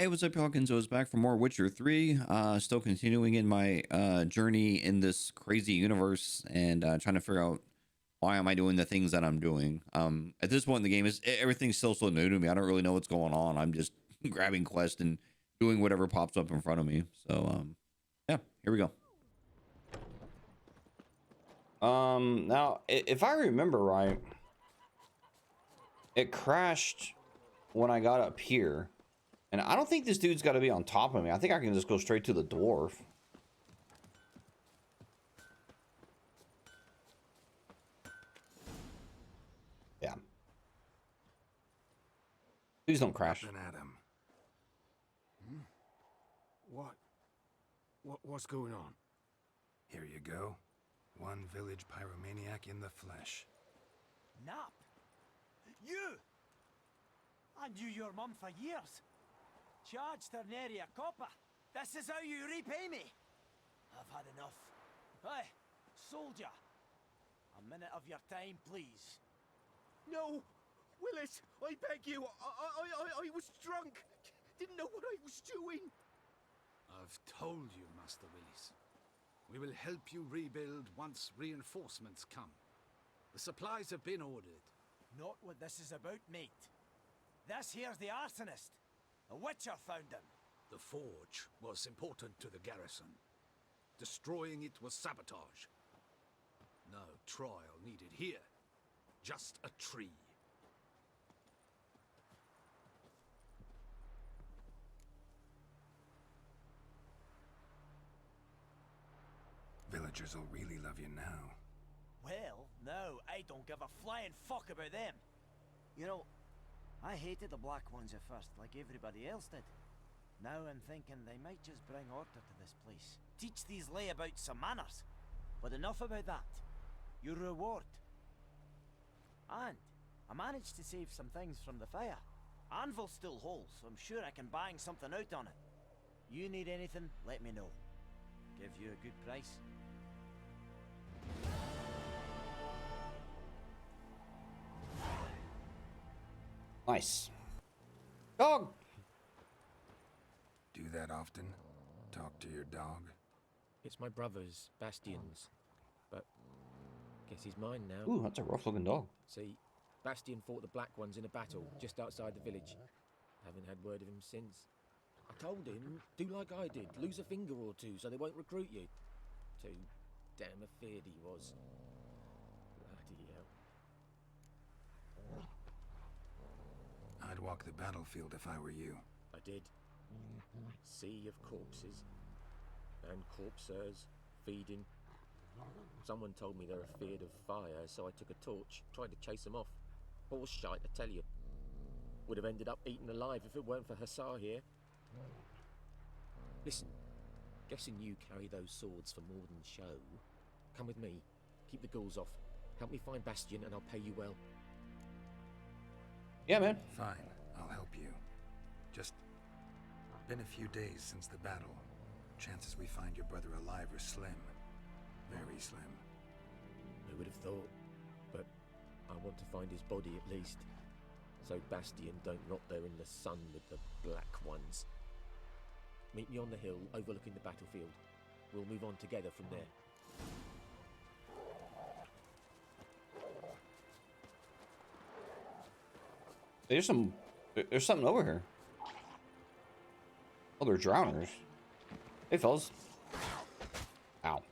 Hey, what's up, y'all? Kenzo's back for more Witcher 3. Still continuing in my journey in this crazy universe and trying to figure out why am I doing the things that I'm doing. At this point in the game, everything's still so new to me. I don't really know what's going on. I'm just grabbing quests and doing whatever pops up in front of me. So, yeah, here we go. Now, if I remember right, it crashed when I got up here. And I don't think this dude's got to be on top of me. I think I can just go straight to the dwarf. Yeah. Please don't crash. Captain Adam. What's going on? Here you go. One village pyromaniac in the flesh. Nap? You? I knew your mum for years. Charge Ternaria Copper. This is how you repay me. I've had enough. Hey, soldier. A minute of your time, please. No! Willis, I beg you. I was drunk. Didn't know what I was doing. I've told you, Master Willis. We will help you rebuild once reinforcements come. The supplies have been ordered. Not what this is about, mate. This here's the arsonist. A witcher found him. The forge was important to the garrison. Destroying it was sabotage. No trial needed here. Just a tree. Villagers will really love you now. Well, no, I don't give a flying fuck about them. You know, I hated the Black Ones at first, like everybody else did. Now I'm thinking they might just bring order to this place. Teach these layabouts some manners. But enough about that. Your reward. And I managed to save some things from the fire. Anvil still holds, so I'm sure I can bang something out on it. You need anything, let me know. Give you a good price. Nice. Dog! Do that often? Talk to your dog? It's my brother's, Bastion's. But guess he's mine now. Ooh, that's a rough looking dog. See, Bastion fought the Black Ones in a battle just outside the village. Haven't had word of him since. I told him, do like I did, lose a finger or two so they won't recruit you. Too damn afeard he was. Bloody hell. I'd walk the battlefield if I were you. I did. Sea of corpses. And corpsers, feeding. Someone told me they're afeard of fire, so I took a torch, tried to chase them off. Horse shite, I tell you. Would have ended up eaten alive if it weren't for Hussar here. Listen, guessing you carry those swords for more than show. Come with me, keep the ghouls off. Help me find Bastion and I'll pay you well. Yeah, man. Fine, I'll help you. Just been a few days since the battle. Chances we find your brother alive are slim. Very slim. Who would have thought? But I want to find his body at least. So Bastion don't rot there in the sun with the Black Ones. Meet me on the hill overlooking the battlefield. We'll move on together from there. There's something over here. Oh, they're drowners. Hey, fellas. Ow.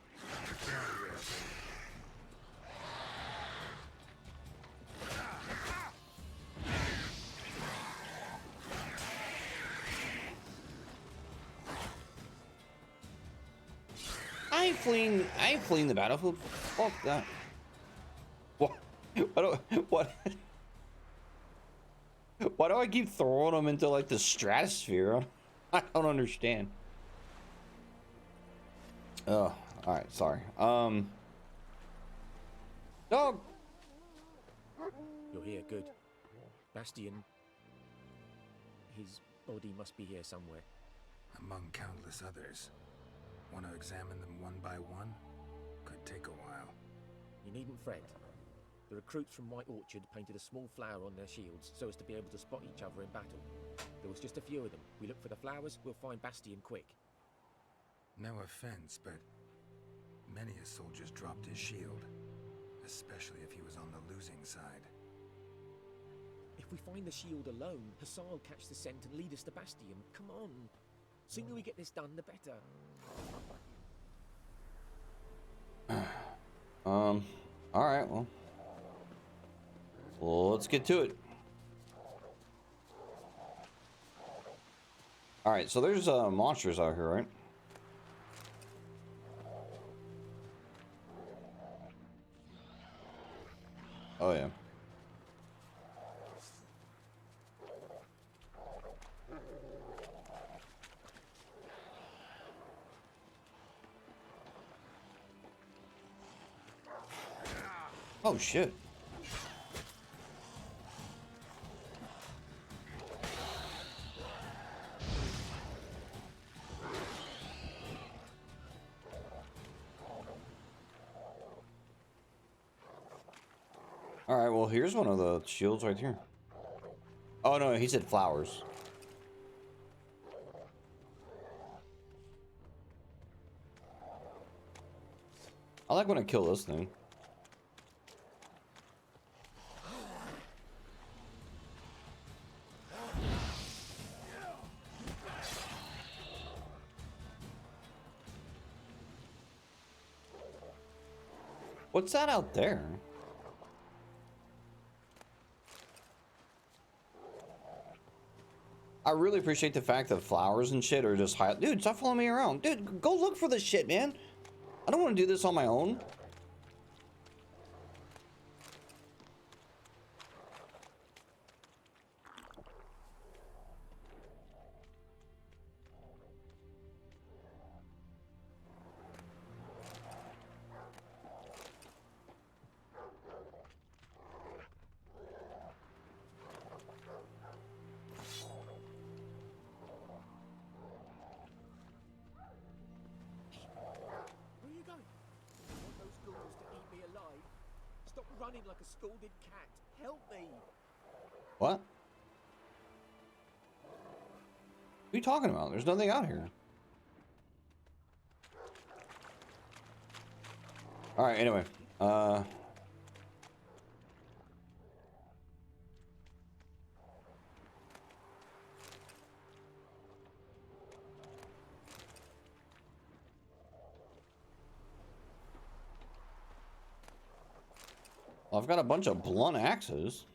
I ain't fleeing the battlefield. Fuck that. What? What? Why do I keep throwing them into like the stratosphere? I don't understand. Oh, all right, sorry. Dog. You're here, good. Bastion. His body must be here somewhere. Among countless others. Want to examine them one by one? Could take a while. You needn't fret. The recruits from White Orchard painted a small flower on their shields so as to be able to spot each other in battle. There was just a few of them. We look for the flowers, we'll find Bastion quick. No offense, but many a soldier's dropped his shield, especially if he was on the losing side. If we find the shield alone, Hussar will catch the scent and lead us to Bastion. Come on. Sooner we get this done, the better. Alright, well, let's get to it. Alright, so there's monsters out here, right? Oh, yeah. Oh, shit. All right, well, here's one of the shields right here. Oh, no, he said flowers. I like when I kill this thing. What's that out there? I really appreciate the fact that flowers and shit are just high. Dude, stop following me around. Dude, go look for this shit, man. I don't want to do this on my own. Where are you going? Want those ghouls to eat me alive? Stop running like a scalded cat. Help me. What? What are you talking about? There's nothing out here. All right, anyway. I've got a bunch of blunt axes.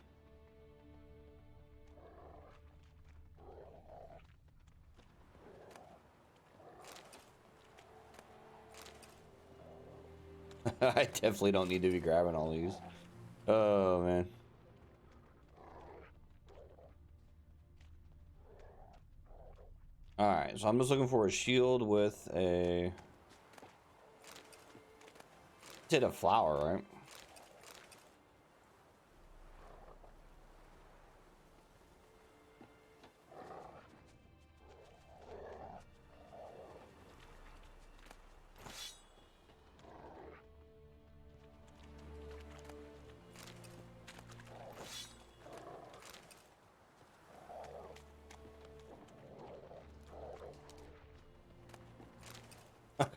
I definitely don't need to be grabbing all these. Oh, man. Alright, so I'm just looking for a shield with a... Did a flower, right?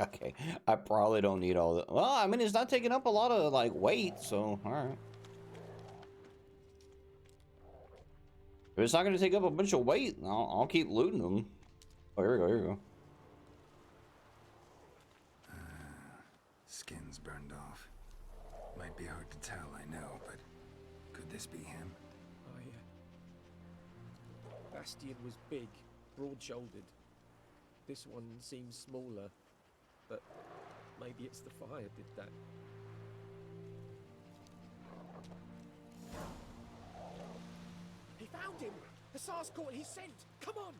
Okay, I probably don't need all the... Well, I mean, it's not taking up a lot of, like, weight, so, alright. If it's not going to take up a bunch of weight, I'll keep looting them. Oh, here we go, here we go. Skin's burned off. Might be hard to tell, I know, but could this be him? Oh, yeah. Bastion was big, broad-shouldered. This one seems smaller, but maybe it's the fire did that. He found him! Hussar's caught his scent! Come on!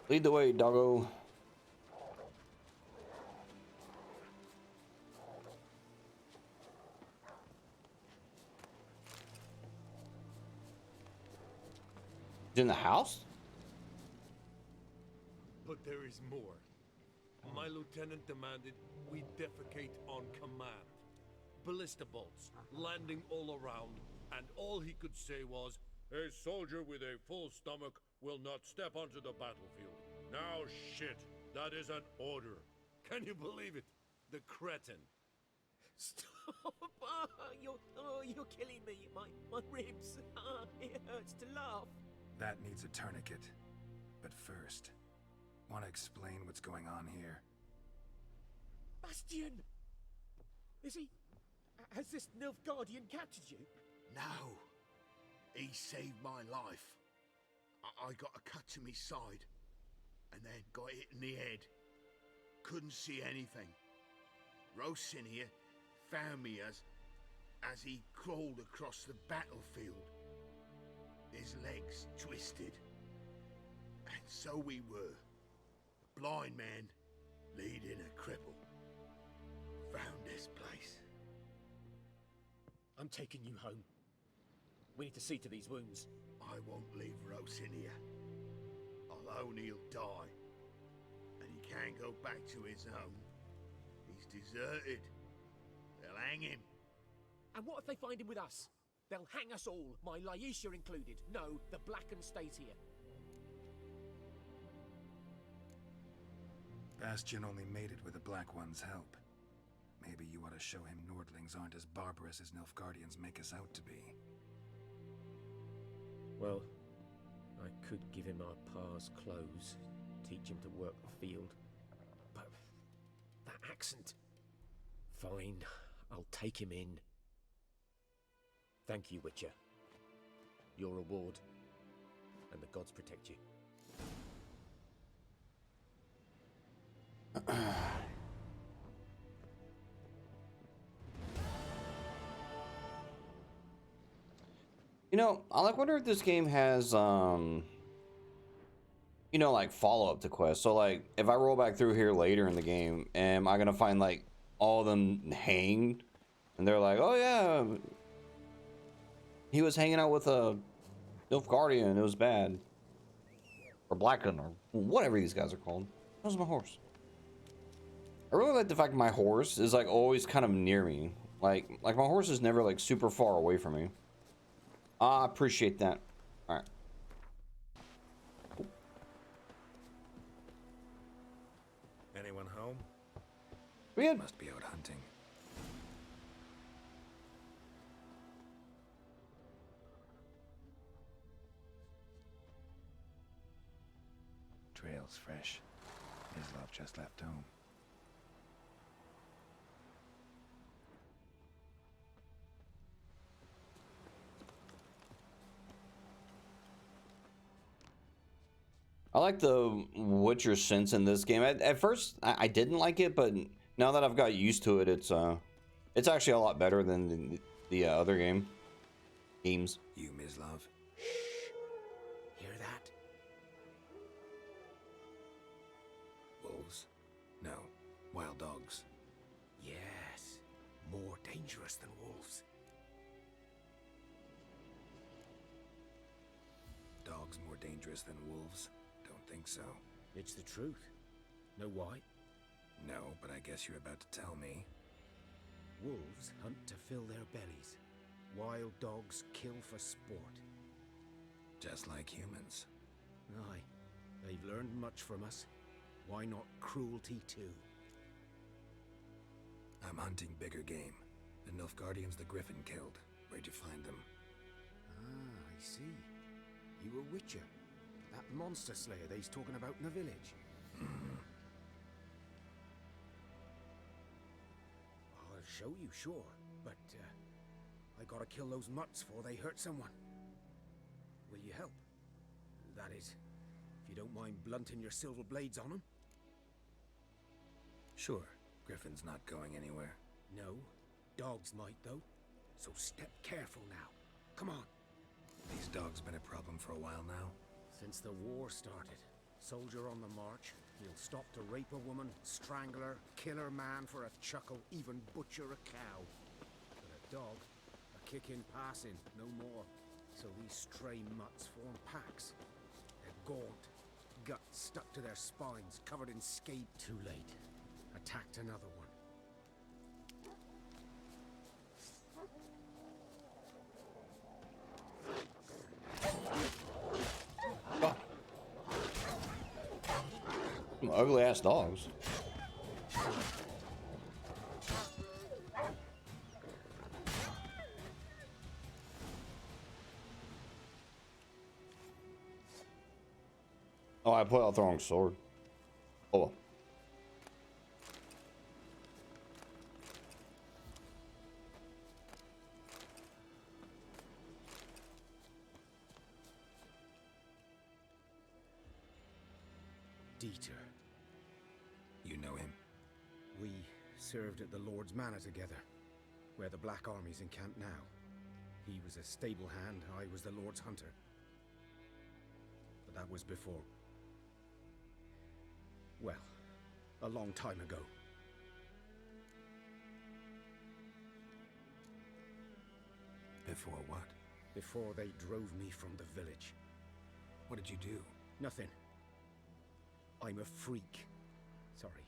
Lead the way, doggo. He's in the house? But there is more. My lieutenant demanded we defecate on command. Ballista bolts landing all around, and all he could say was, "A soldier with a full stomach will not step onto the battlefield." Now shit, that is an order. Can you believe it? The cretin. Stop! You're killing me. My ribs. It hurts to laugh. That needs a tourniquet. But first, want to explain what's going on here? Bastian! Is he... Has this Nilfgaardian captured you? No. He saved my life. I got a cut to my side, and then got hit in the head. Couldn't see anything. Rosinia found me as he crawled across the battlefield. His legs twisted. And so we were. A blind man leading a cripple. Found this place. I'm taking you home. We need to see to these wounds. I won't leave Rosinia. Alone he'll die. And he can't go back to his own. He's deserted. They'll hang him. And what if they find him with us? They'll hang us all, my Laisha included. No, the Blacken stays here. Bastion only made it with the Black One's help. Maybe you ought to show him Nordlings aren't as barbarous as Nilfgaardians make us out to be. Well, I could give him our pa's clothes, teach him to work the field. But that accent... Fine, I'll take him in. Thank you, Witcher. Your reward, and the gods protect you. You know, I like wonder if this game has you know, like follow-up to quests. So like if I roll back through here later in the game, am I gonna find like all of them hanged? And they're like, oh yeah, he was hanging out with a Nilfgaardian, it was bad. Or Blacken, or whatever these guys are called. How's my horse? I really like the fact that my horse is like always kind of near me. Like my horse is never like super far away from me. I appreciate that. Alright. Anyone home? We had... Must be out hunting. Trail's fresh. Mislav just left home. I like the Witcher sense in this game. At first, I didn't like it, but now that I've got used to it, it's actually a lot better than the other games. You, Mislav? Hear that? Wolves? No. Wild dogs. Yes. More dangerous than wolves. Dogs more dangerous than wolves? Don't think so. It's the truth. Know why? No, but I guess you're about to tell me. Wolves hunt to fill their bellies. Wild dogs kill for sport. Just like humans. Aye. They've learned much from us. Why not cruelty too? I'm hunting bigger game. The Nilfgaardians the Griffin killed. Where'd you find them? Ah, I see. You a Witcher. That monster slayer they's talking about in the village. I'll show you, sure. But, I gotta kill those mutts before they hurt someone. Will you help? That is, if you don't mind blunting your silver blades on them. Sure. Griffin's not going anywhere. No. Dogs might, though. So step careful now. Come on. These dogs been a problem for a while now. Since the war started. Soldier on the march. He'll stop to rape a woman, strangle her, kill her man for a chuckle, even butcher a cow. But a dog, a kick in passing, no more. So these stray mutts form packs. They're gaunt, guts stuck to their spines, covered in scab. Too late. Attacked another one. some ugly ass dogs. Oh, I put out the wrong sword. Oh well. Dieter. You know him? We served at the Lord's Manor together, where the Black Army's encamped now. He was a stable hand, I was the Lord's hunter. But that was before... well, a long time ago. Before what? Before they drove me from the village. What did you do? Nothing. I'm a freak. Sorry.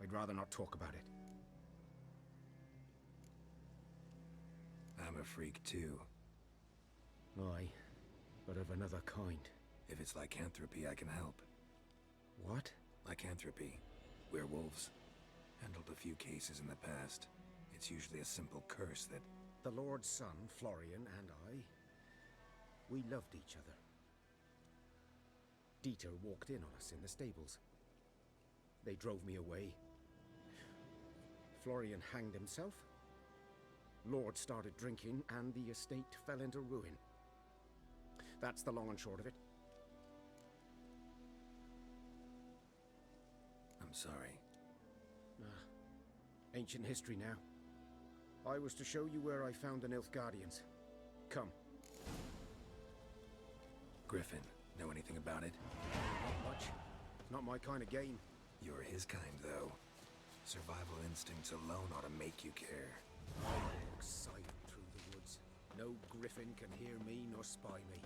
I'd rather not talk about it. I'm a freak too. Aye, but of another kind. If it's lycanthropy, I can help. What? Lycanthropy. Werewolves. Handled a few cases in the past. It's usually a simple curse that... The Lord's son, Florian, and I... we loved each other. Dieter walked in on us in the stables. They drove me away. Florian hanged himself. Lord started drinking, and the estate fell into ruin. That's the long and short of it. I'm sorry. Ancient history now. I was to show you where I found the Nilfgaardians. Come. Griffin, know anything about it? Not much. Not my kind of game. You're his kind, though. Survival instincts alone ought to make you care. I walk silent through the woods. No griffin can hear me nor spy me.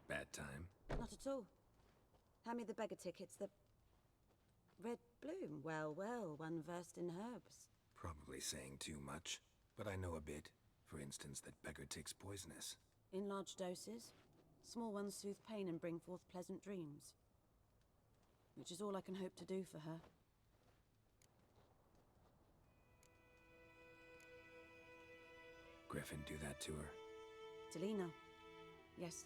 Bad time? Not at all. Hand me the beggar tickets, the... Red Bloom. Well, well, one versed in herbs. Probably saying too much, but I know a bit. For instance, that beggar tick's poisonous. In large doses. Small ones soothe pain and bring forth pleasant dreams. Which is all I can hope to do for her. Griffin do that to her? Delina. Yes.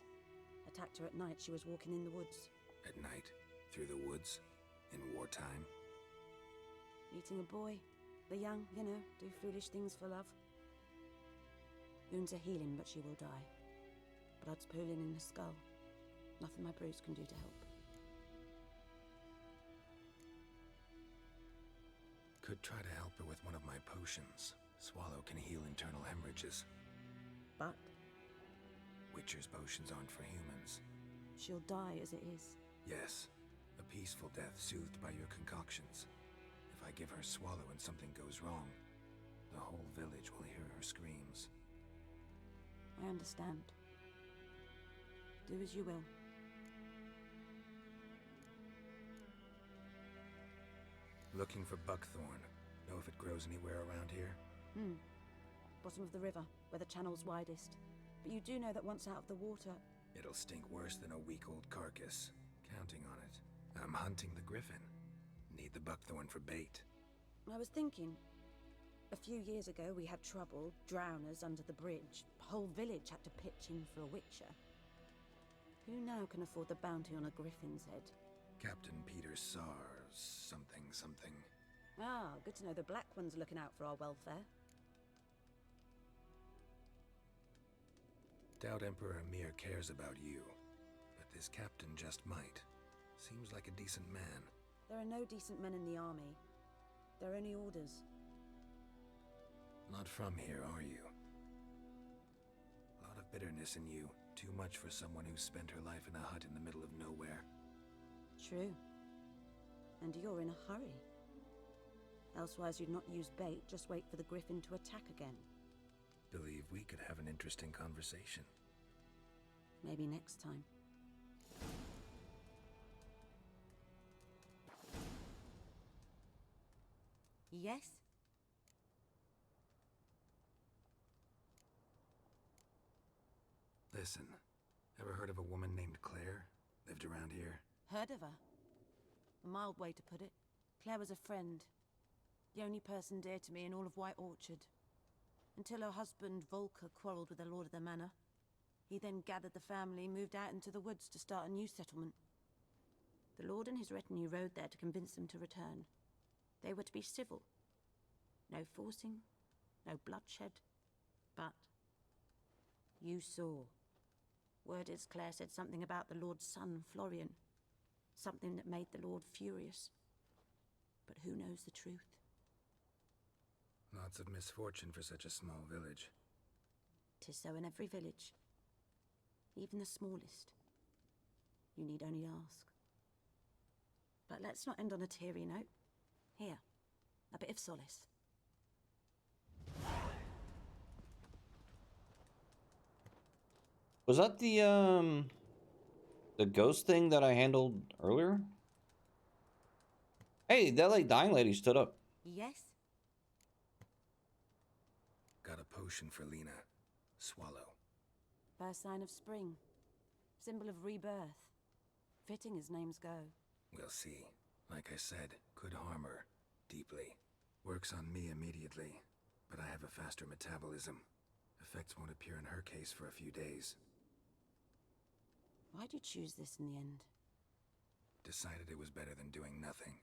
Attacked her at night. She was walking in the woods. At night? Through the woods? In wartime? Meeting a boy. The young, you know, do foolish things for love. Wounds are healing, but she will die. Blood's pooling in her skull. Nothing my bruise can do to help. Could try to help her with one of my potions. Swallow can heal internal hemorrhages. But Witcher's potions aren't for humans. she'll die as it is. Yes, a peaceful death soothed by your concoctions. If I give her Swallow and something goes wrong, the whole village will hear her screams. I understand. Do as you will. Looking for buckthorn. Know if it grows anywhere around here? Bottom of the river, where the channel's widest. But you do know that once out of the water... It'll stink worse than a week-old carcass. Counting on it. I'm hunting the griffin. Need the buckthorn for bait. I was thinking... A few years ago we had trouble, drowners under the bridge. Whole village had to pitch in for a witcher. Who now can afford the bounty on a griffin's head? Captain Peter Sars, something. Ah, good to know the Black One's looking out for our welfare. Doubt Emperor Emir cares about you, but this captain just might. Seems like a decent man. There are no decent men in the army. They're only orders. Not from here, are you? A lot of bitterness in you. Too much for someone who spent her life in a hut in the middle of nowhere. True. And you're in a hurry. Elsewise you'd not use bait, just wait for the griffin to attack again. Believe we could have an interesting conversation. Maybe next time. Yes? Listen, ever heard of a woman named Claire? Lived around here? Heard of her? A mild way to put it. Claire was a friend. The only person dear to me in all of White Orchard. Until her husband, Volker, quarreled with the lord of the manor. He then gathered the family, moved out into the woods to start a new settlement. The lord and his retinue rode there to convince them to return. They were to be civil. No forcing, no bloodshed. But you saw. Word is Claire said something about the lord's son, Florian. Something that made the lord furious. But who knows the truth? Lots of misfortune for such a small village. 'Tis so in every village. Even the smallest. You need only ask. But let's not end on a teary note. Here, a bit of solace. Was that the ghost thing that I handled earlier? Hey, that like dying lady stood up. Yes? Got a potion for Lena. Swallow. First sign of spring. Symbol of rebirth. Fitting as names go. We'll see. Like I said, could harm her. Deeply. Works on me immediately. But I have a faster metabolism. Effects won't appear in her case for a few days. Why'd you choose this in the end? Decided it was better than doing nothing.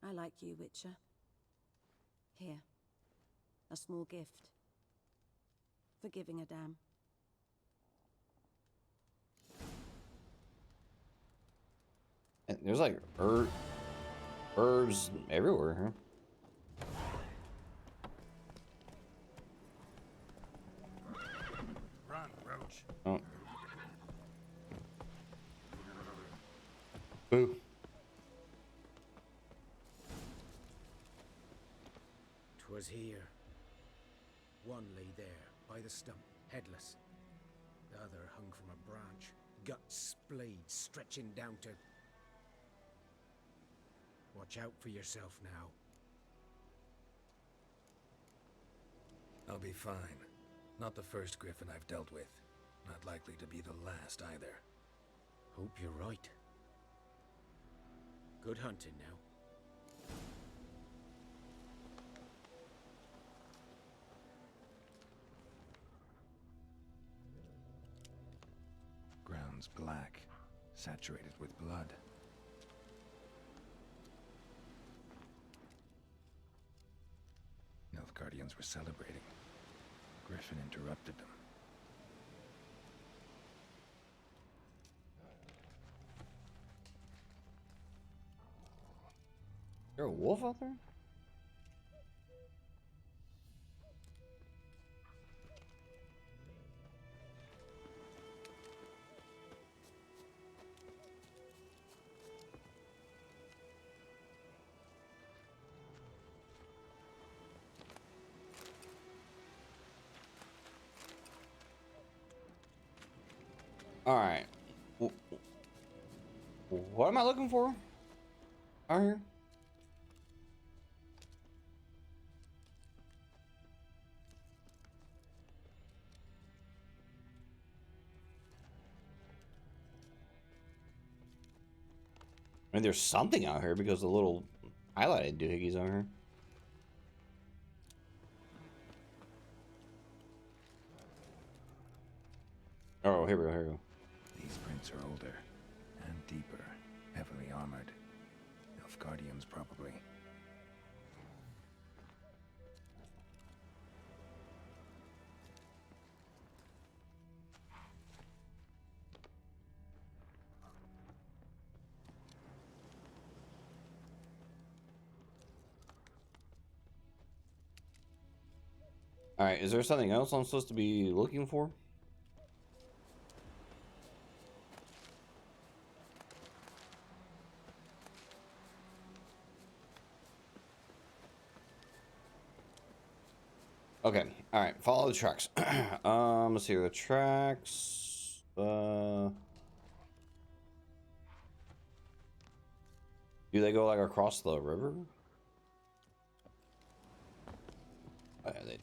I like you, Witcher. Here. A small gift. For giving a damn. And there's like herbs everywhere, huh? Run, Roach. Oh. Boo. 'Twas here. One lay there, by the stump, headless. The other hung from a branch, guts splayed, stretching down to... Watch out for yourself now. I'll be fine. Not the first griffin I've dealt with. Not likely to be the last either. Hope you're right. Good hunting now. Ground's black, saturated with blood. Nilfgaardians were celebrating. Griffin interrupted them. There a wolf out there? All right. What am I looking for? Out here? I mean, there's something out here because the little highlighted doohickeys out here. Oh, here we go, here we go. These prints are older and deeper, heavily armored. Nilfgaardians, probably. All right, is there something else I'm supposed to be looking for? Okay, all right, follow the tracks. Let's see the tracks. Do they go like across the river? Oh, yeah, they.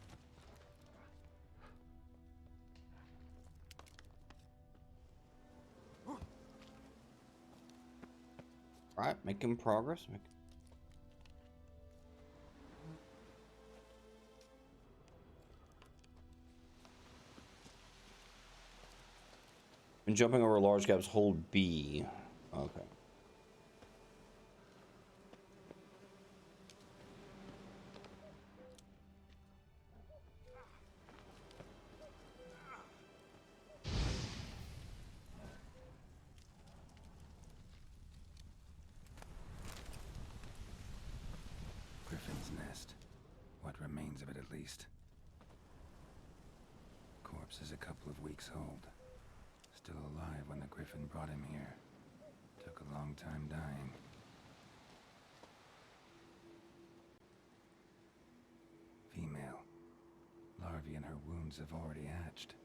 Right, making progress. When jumping over large gaps, hold B. Okay. Griffin's nest. What remains of it, at least. Corpse is a couple of weeks old. Still alive when the Griffin brought him here. Took a long time dying. Female. Larvae in her wounds have already hatched.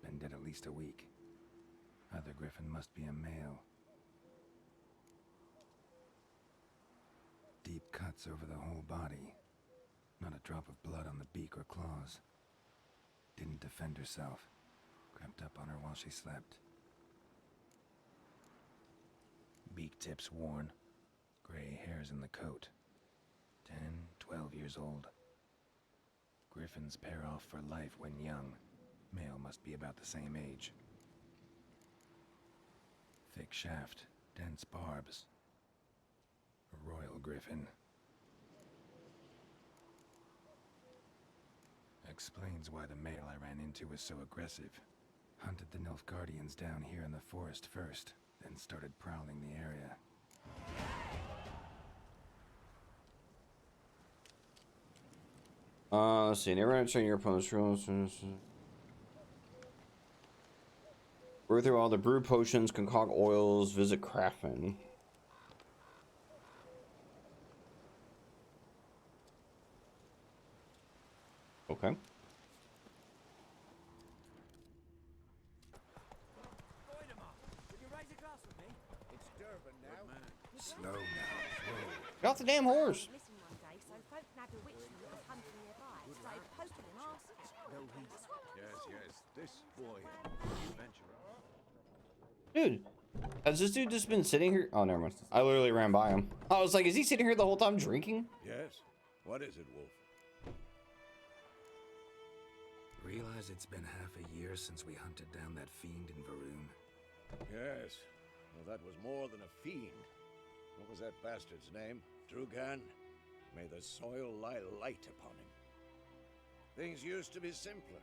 Been dead at least a week. Other Griffin must be a male. Deep cuts over the whole body. Not a drop of blood on the beak or claws. Didn't defend herself. Crept up on her while she slept. Beak tips worn. Gray hairs in the coat. 10, 12 years old. Griffins pair off for life when young. Male must be about the same age. Thick shaft, dense barbs. A royal griffin. Explains why the male I ran into was so aggressive. Hunted the Nilfgaardians down here in the forest first, then started prowling the area. Let's see. Never enter your opponent's rules. Brew through all the brew potions, concoct oils, visit craftsman. Okay. Slow now, slow. Get off the damn horse. Yes, this boy, Dude, has this dude just been sitting here? Oh, never mind. I literally ran by him. I was like, is he sitting here the whole time drinking? Yes? What is it, Wolf? Realize it's been half a year since we hunted down that fiend in Varun. Yes. Well, that was more than a fiend. What was that bastard's name? Drugan? May the soil lie light upon him. Things used to be simpler.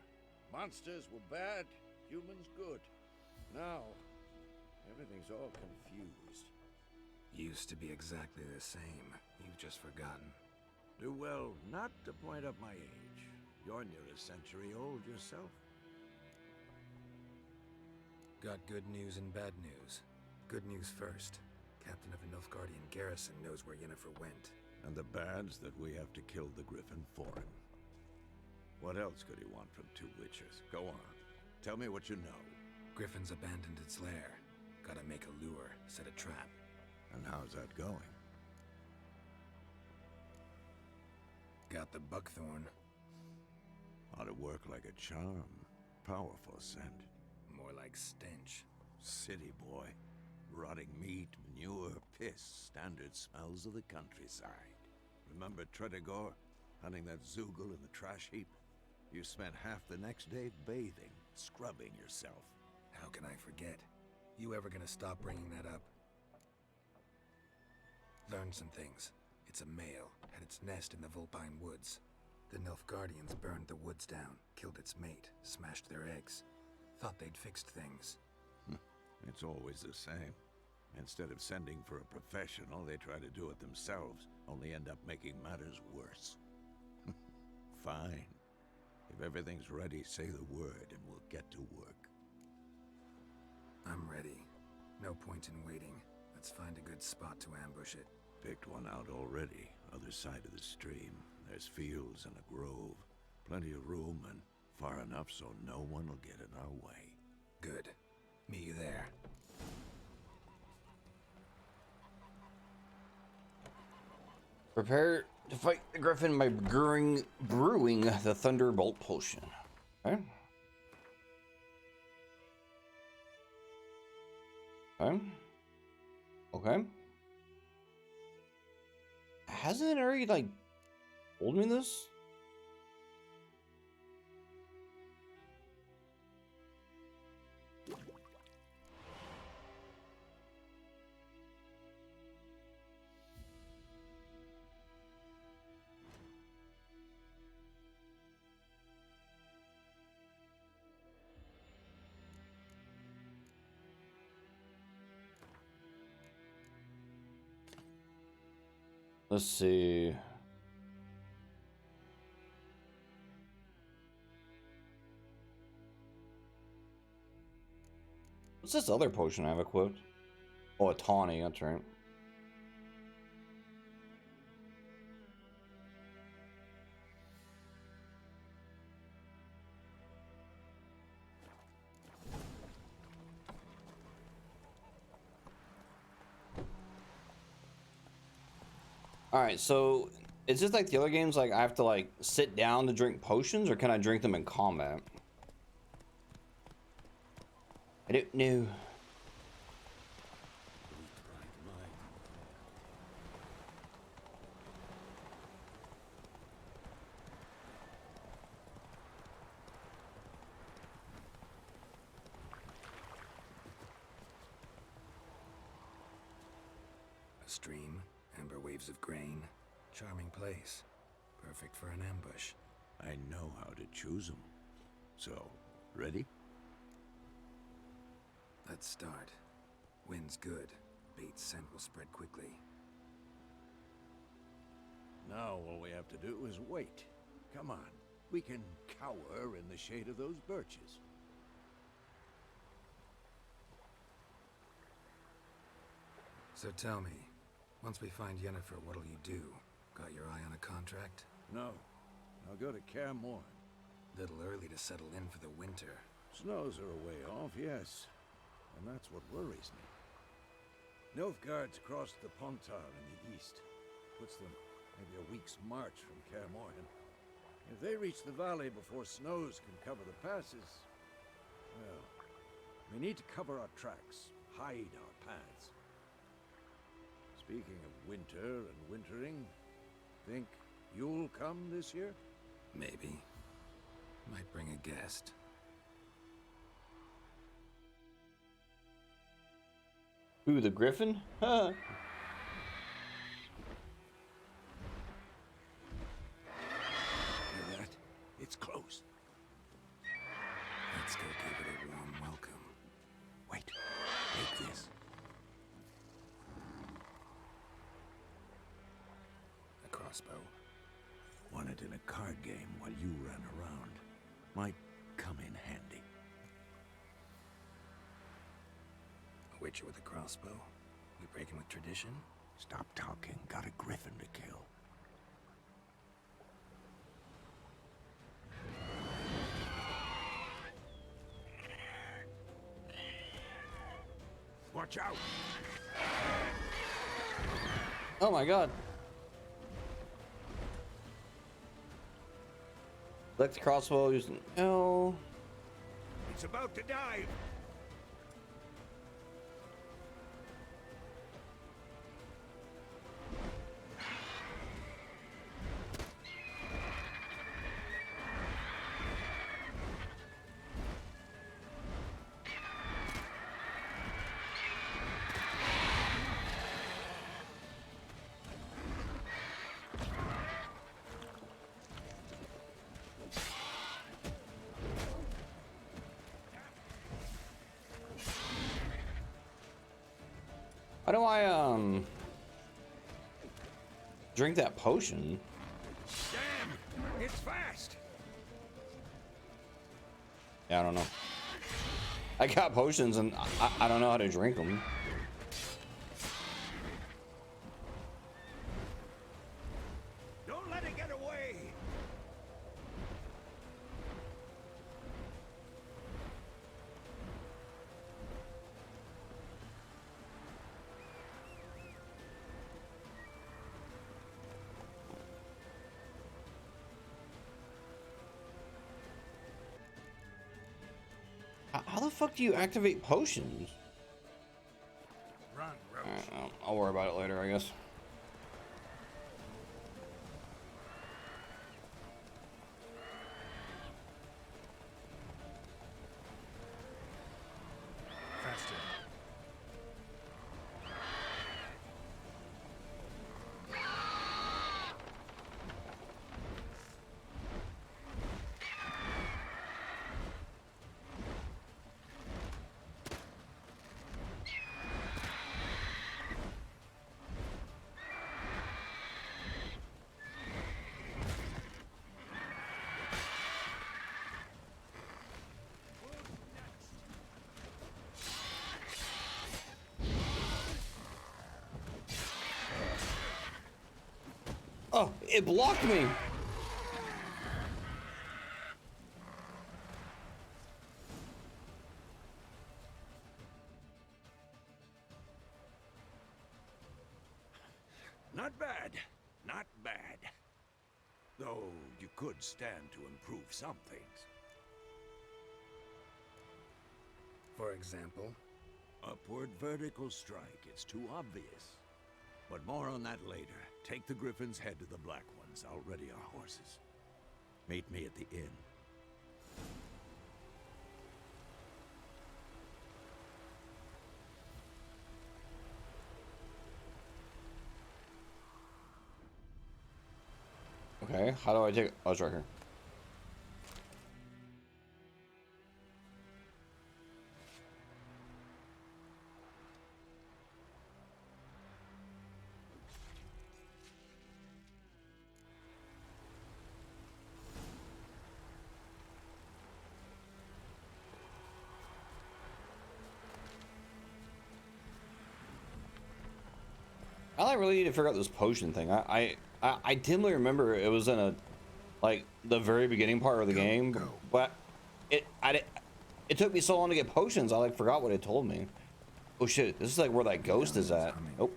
Monsters were bad, humans good. Now, everything's all confused. Used to be exactly the same. You've just forgotten. Do well not to point up my age. You're near a century old yourself. Got good news and bad news. Good news first. Captain of the Nilfgaardian garrison knows where Yennefer went. And the bad's that we have to kill the Griffin for him. What else could he want from two witches? Go on. Tell me what you know. Griffin's abandoned its lair. Gotta make a lure, set a trap. And how's that going? Got the buckthorn. Ought to work like a charm. Powerful scent. More like stench. City boy. Rotting meat, manure, piss. Standard smells of the countryside. Remember Tredegor? Hunting that Zoogle in the trash heap? You spent half the next day bathing, scrubbing yourself. How can I forget? You ever gonna stop bringing that up? Learned some things. It's a male, had its nest in the Vulpine Woods. The Nilfgaardians burned the woods down, killed its mate, smashed their eggs. Thought they'd fixed things. It's always the same. Instead of sending for a professional, they try to do it themselves, only end up making matters worse. Fine. If everything's ready, say the word and we'll get to work. I'm ready. No point in waiting. Let's find a good spot to ambush it. Picked one out already, other side of the stream. There's fields and a grove. Plenty of room and far enough so no one will get in our way. Good. Meet you there. Prepare to fight the Griffin by brewing the Thunderbolt potion. Okay. Okay. Okay. hasn't it already like told me this? Let's see. What's this other potion I have equipped? Oh, a tawny, that's right. Alright, so is this like the other games, like I have to like sit down to drink potions, or can I drink them in combat? I don't know. A stream, amber waves of grain, charming place, perfect for an ambush. I know how to choose them. So, ready? Let's start. Wind's good. Bait's scent will spread quickly. Now all we have to do is wait. Come on. We can cower in the shade of those birches. So tell me, once we find Yennefer, what'll you do? Got your eye on a contract? No. I'll go to Kaer Morhen. Little early to settle in for the winter. Snows are a way off, yes. And that's what worries me. Nilfgaard's across the Pontar in the east. Puts them maybe a week's march from Kaer Morhen. If they reach the valley before snows can cover the passes, well, we need to cover our tracks, hide our paths. Speaking of winter and wintering, think you'll come this year? Maybe. Might bring a guest. Ooh, the griffin? Huh. Hear that? It's close. Let's go give it a warm welcome. Wait, take this. A crossbow. Won it in a card game while you ran around. Might come in handy. A witcher with a crossbow? We breaking with tradition? Stop talking. Got a griffin to kill. Watch out! Oh my god. Select the crossbow using L. It's about to dive! Why do I drink that potion? Damn! It's fast! Yeah, I don't know. I got potions and I don't know how to drink them. Don't let it get away! How the fuck do you activate potions? Run, Roach. I'll worry about it later, I guess. Oh, it blocked me. Not bad. Not bad. Though you could stand to improve some things. For example? Upward vertical strike. It's too obvious. But more on that later. Take the Griffin's head to the Black Ones. I'll ready our horses. Meet me at the inn. Okay, how do I take it? Oh, it's right here. I really need to figure out this potion thing. I dimly remember it was in a like the very beginning part of the game, but it took me so long to get potions. I like forgot what it told me. Oh shit! This is like where that ghost is at. Nope.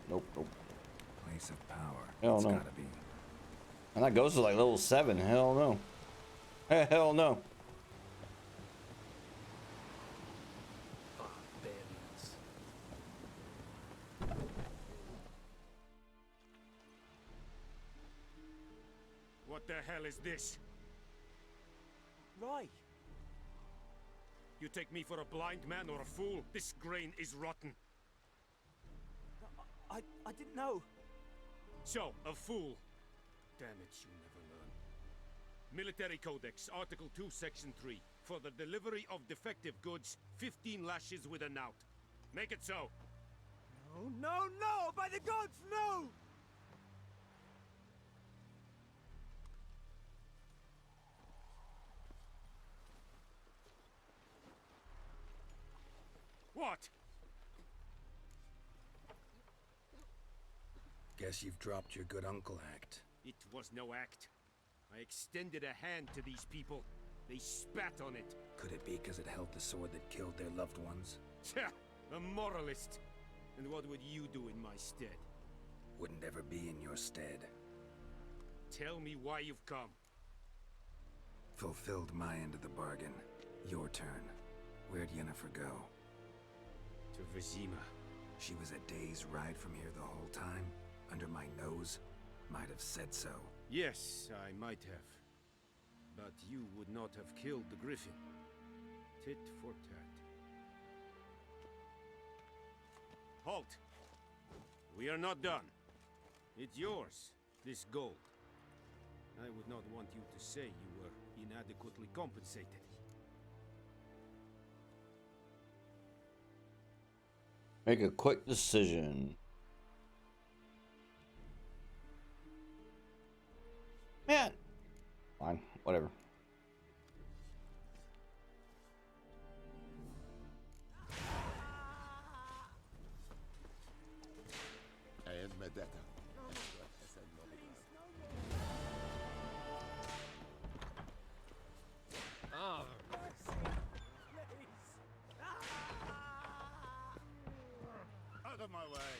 Place of power. Hell no. Gotta be. And that ghost is like level 7. Hell no. Hell no. What the hell is this? Roy! You take me for a blind man or a fool? This grain is rotten. I didn't know. So, a fool. Damn it, you never learn. Military Codex, Article 2, Section 3. For the delivery of defective goods, 15 lashes with a knout. Make it so. No, no, no! By the gods, no! What? Guess you've dropped your good uncle act. It was no act. I extended a hand to these people. They spat on it. Could it be because it held the sword that killed their loved ones? Tja, a moralist. And what would you do in my stead? Wouldn't ever be in your stead. Tell me why you've come. Fulfilled my end of the bargain. Your turn. Where'd Yennefer go? To Vizima. She was a day's ride from here the whole time? Under my nose? Might have said so. Yes, I might have. But you would not have killed the Griffin. Tit for tat. Halt! We are not done. It's yours, this gold. I would not want you to say you were inadequately compensated. Make a quick decision. Man. Fine, whatever. Out of my way.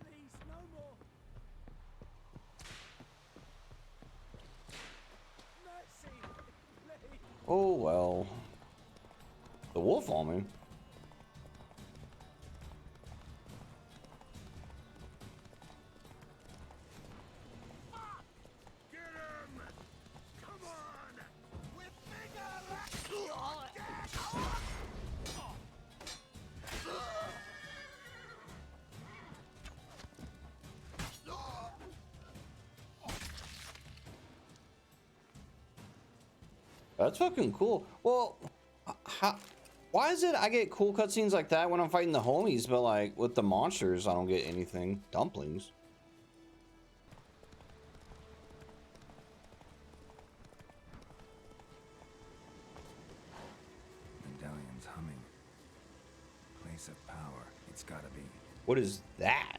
Please, no more. Mercy, please. Oh well. The wolf on me. Get him! Come on! We're bigger. That's fucking cool. Well, why is it I get cool cutscenes like that when I'm fighting the homies, but like with the monsters, I don't get anything? Dumplings. Medallion's humming. Place of power. It's gotta be. What is that?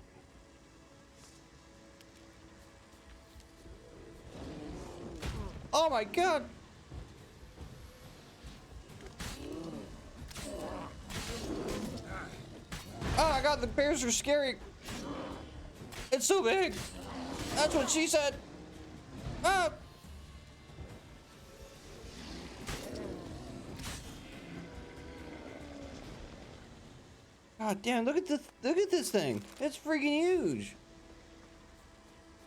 Oh my god! Oh my god, the bears are scary. It's so big. That's what she said. Ah! God damn, look at this thing. It's freaking huge.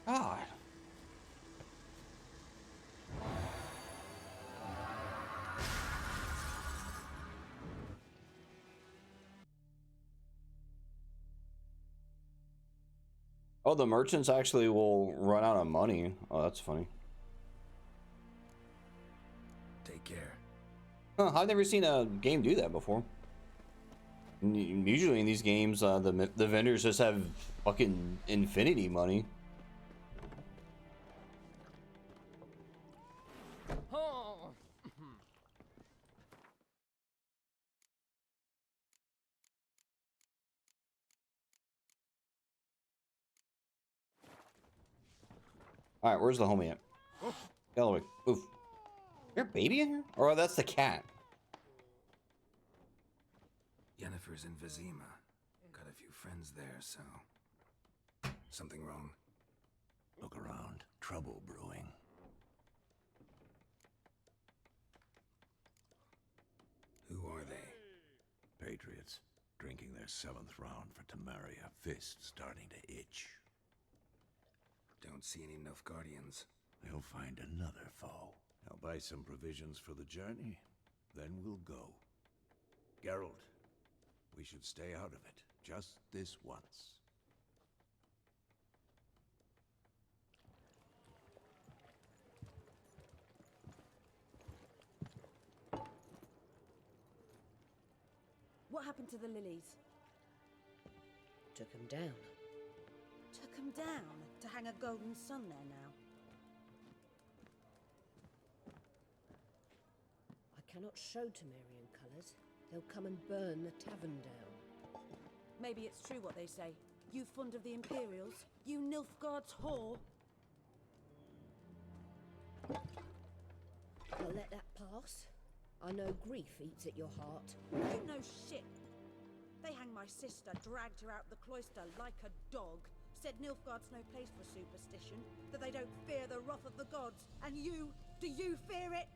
God. Oh, the merchants actually will run out of money. Oh, that's funny. Take care. Huh, I've never seen a game do that before. Usually in these games, the vendors just have fucking infinity money. All right, where's the homie at? Galloway, oof. Is there a baby in here? Or that's the cat. Yennefer's in Vizima. Got a few friends there, so... Something wrong? Look around. Trouble brewing. Who are they? Patriots. Drinking their 7th round for Temeria. Fists starting to itch. Don't see any Nilfgaardians. They'll find another foe. I'll buy some provisions for the journey. Then we'll go. Geralt, we should stay out of it. Just this once. What happened to the lilies? Took 'em down. Took them down to hang a golden sun there now. I cannot show Temerian colours. They'll come and burn the tavern down. Maybe it's true what they say. You fond of the Imperials? You Nilfgaard's whore? I'll let that pass. I know grief eats at your heart. You know shit. They hanged my sister, dragged her out the cloister like a dog. Said Nilfgaard's no place for superstition, that they don't fear the wrath of the gods. And you, do you fear it?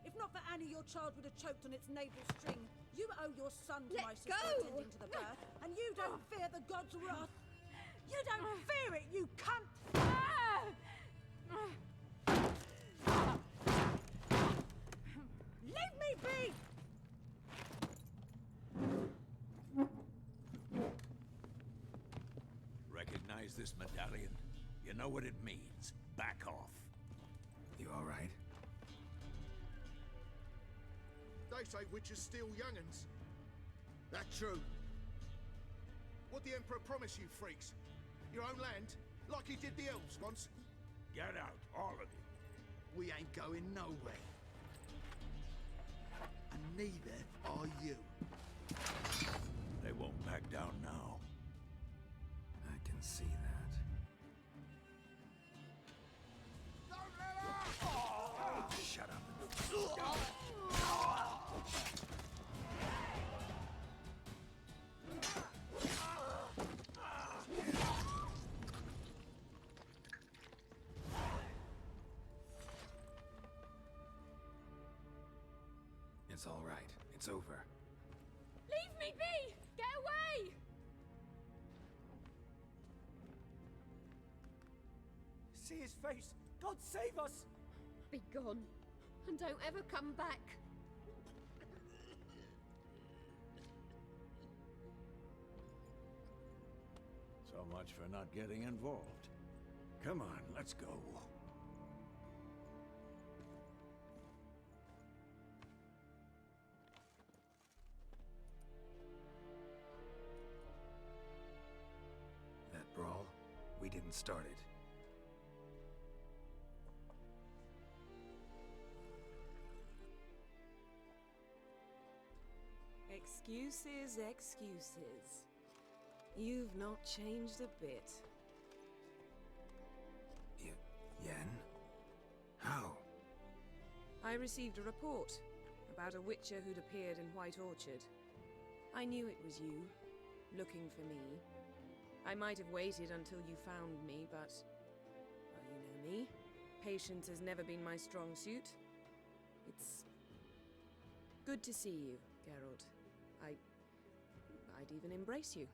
If not for Annie, your child would have choked on its navel string. You owe your son to my sister attending to the birth, and you don't fear the gods' wrath. You don't fear it, you cunt! Leave me be! Recognize this medallion? You know what it means. Back off. You alright? They say witches steal young'uns. That true? What the Emperor promise you, freaks? Your own land? Like he did the elves once? Get out, all of you. We ain't going nowhere. And neither are you. They won't back down now. I can see that. Shut up. It's all right. It's over. Leave me be! Get away! See his face! God save us! Be gone, and don't ever come back. So much for not getting involved. Come on, let's go. That brawl, we didn't start it. Excuses, excuses. You've not changed a bit. Yen? How? I received a report about a witcher who'd appeared in White Orchard. I knew it was you, looking for me. I might have waited until you found me, but... well, you know me. Patience has never been my strong suit. It's... good to see you, Geralt. I'd even embrace you.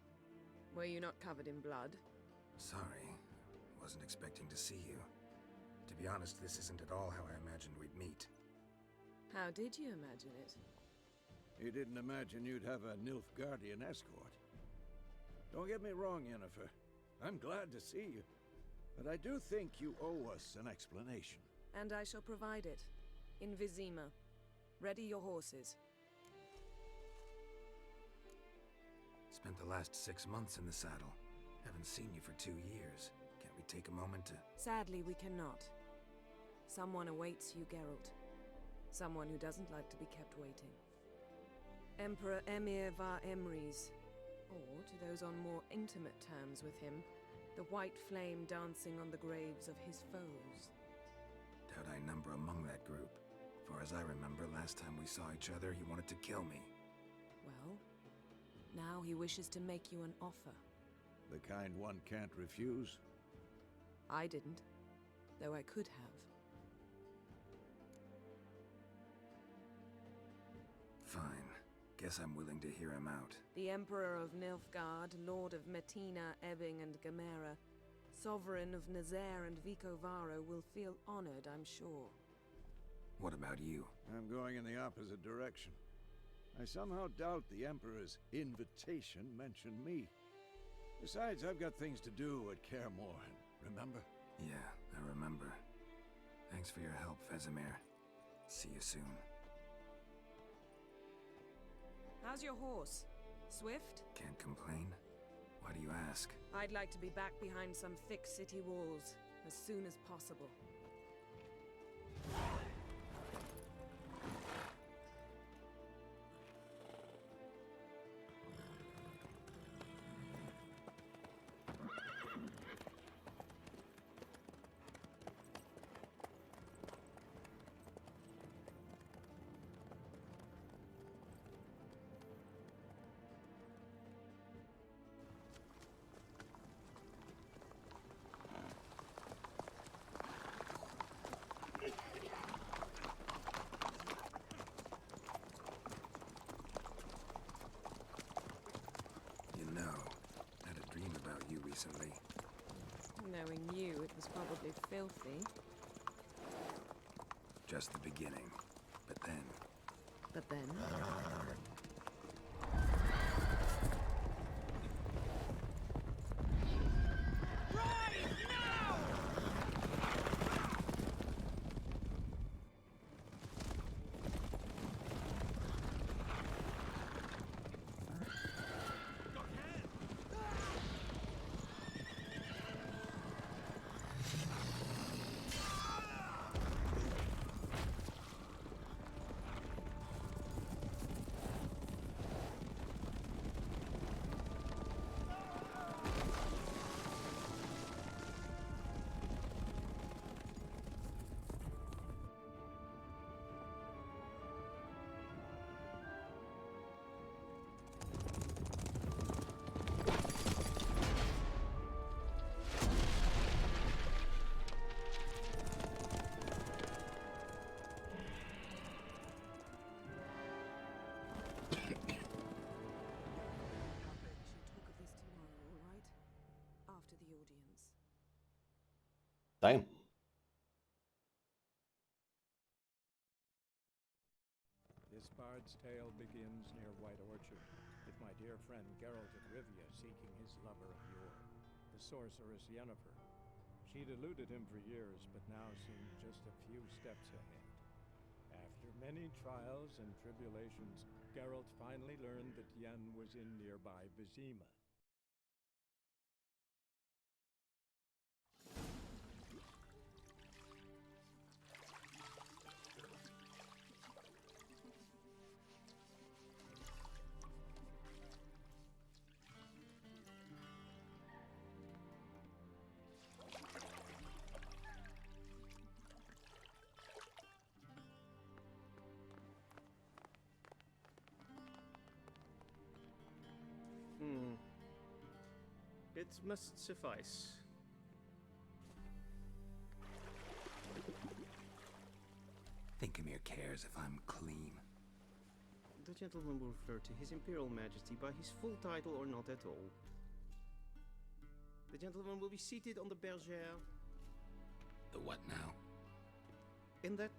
Were you not covered in blood? Sorry. Wasn't expecting to see you. To be honest, this isn't at all how I imagined we'd meet. How did you imagine it? You didn't imagine you'd have a Nilfgaardian escort. Don't get me wrong, Yennefer. I'm glad to see you. But I do think you owe us an explanation. And I shall provide it. In Vizima. Ready your horses. Spent the last 6 months in the saddle. Haven't seen you for 2 years. Can't we take a moment to... Sadly, we cannot. Someone awaits you, Geralt. Someone who doesn't like to be kept waiting. Emperor Emir var Emrys. Or, to those on more intimate terms with him, the white flame dancing on the graves of his foes. Doubt I number among that group. Far as I remember, last time we saw each other, he wanted to kill me. Well, now he wishes to make you an offer. The kind one can't refuse? I didn't, though I could have. Fine. Guess I'm willing to hear him out. The Emperor of Nilfgaard, Lord of Metina, Ebbing, and Gamera, Sovereign of Nazaire and Vicovaro will feel honored, I'm sure. What about you? I'm going in the opposite direction. I somehow doubt the Emperor's invitation mentioned me. Besides, I've got things to do at Kaer Morhen, remember? Yeah, I remember. Thanks for your help, Vesemir. See you soon. How's your horse? Swift? Can't complain. Why do you ask? I'd like to be back behind some thick city walls as soon as possible. Recently. Knowing you, it was probably filthy. Just the beginning. But then... But then? Damn. This bard's tale begins near White Orchard, with my dear friend Geralt of Rivia seeking his lover of yore, the sorceress Yennefer. She'd eluded him for years, but now seemed just a few steps ahead. After many trials and tribulations, Geralt finally learned that Yen was in nearby Vizima. it must suffice. Thinkamere cares if I'm clean. The gentleman will refer to His Imperial Majesty by his full title or not at all. The gentleman will be seated on the bergère. The what now? In that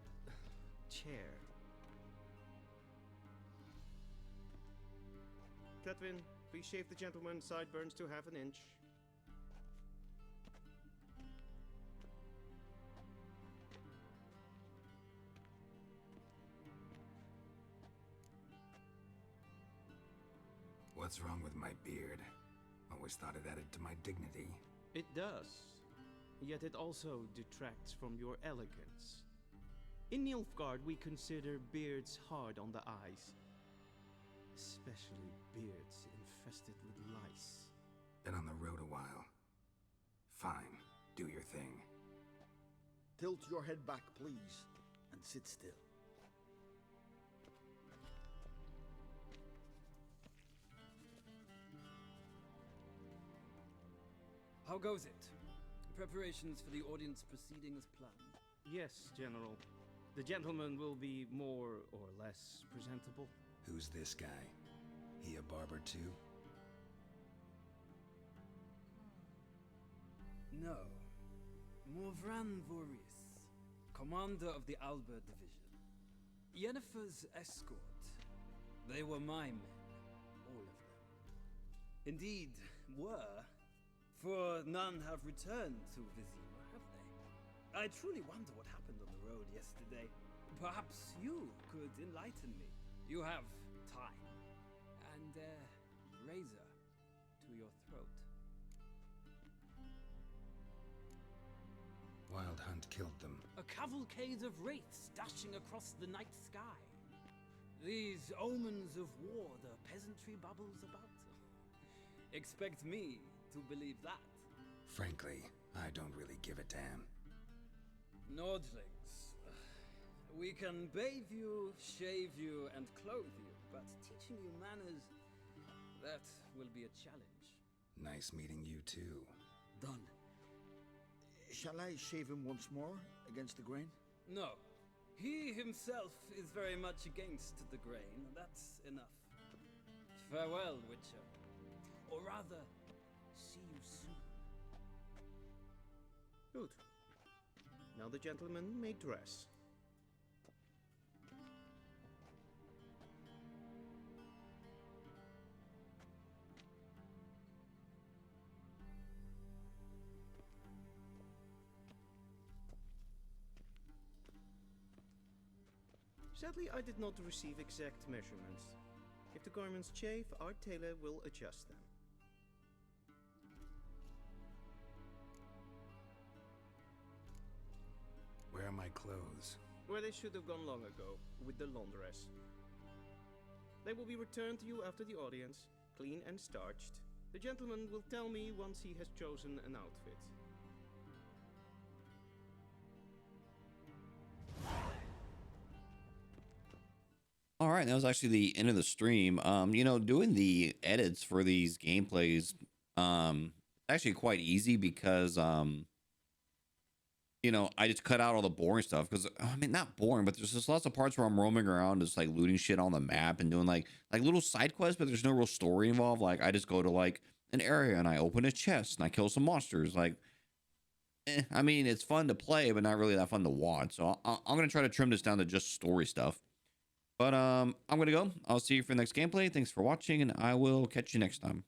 chair. Catwin, please shave the gentleman's sideburns to half an inch. What's wrong with my beard? Always thought it added to my dignity. It does. Yet it also detracts from your elegance. In Nilfgaard, we consider beards hard on the eyes. Especially beards infested with lice. Been on the road a while. Fine, do your thing. Tilt your head back, please, and sit still. How goes it? Preparations for the audience proceeding as planned? Yes, General. The gentleman will be more or less presentable. Who's this guy? He a barber too? No. Morvran Voorhis, commander of the Alba Division. Yennefer's escort. They were my men, all of them. Indeed, were. For none have returned to Vizima, have they? I truly wonder what happened on the road yesterday. Perhaps you could enlighten me. You have time. And a razor to your throat. Wild Hunt killed them. A cavalcade of wraiths dashing across the night sky. These omens of war the peasantry babbles about. Expect me to believe that. Frankly, I don't really give a damn. Nordlings. We can bathe you, shave you, and clothe you, but teaching you manners, that will be a challenge. Nice meeting you too. Done. Shall I shave him once more, against the grain? No. He himself is very much against the grain. That's enough. Farewell, Witcher. Or rather, see you soon. Good. Now the gentleman may dress. Sadly, I did not receive exact measurements. If the garments chafe, our tailor will adjust them. Where are my clothes? Where they should have gone long ago, with the laundress. They will be returned to you after the audience, clean and starched. The gentleman will tell me once he has chosen an outfit. All right, that was actually the end of the stream. You know, doing the edits for these gameplays, actually quite easy because, you know, I just cut out all the boring stuff because, I mean, not boring, but there's just lots of parts where I'm roaming around just like looting shit on the map and doing like little side quests, but there's no real story involved. Like I just go to like an area and I open a chest and I kill some monsters. Like, I mean, it's fun to play, but not really that fun to watch. So I'm going to try to trim this down to just story stuff. But I'm going to go. I'll see you for the next gameplay. Thanks for watching, and I will catch you next time.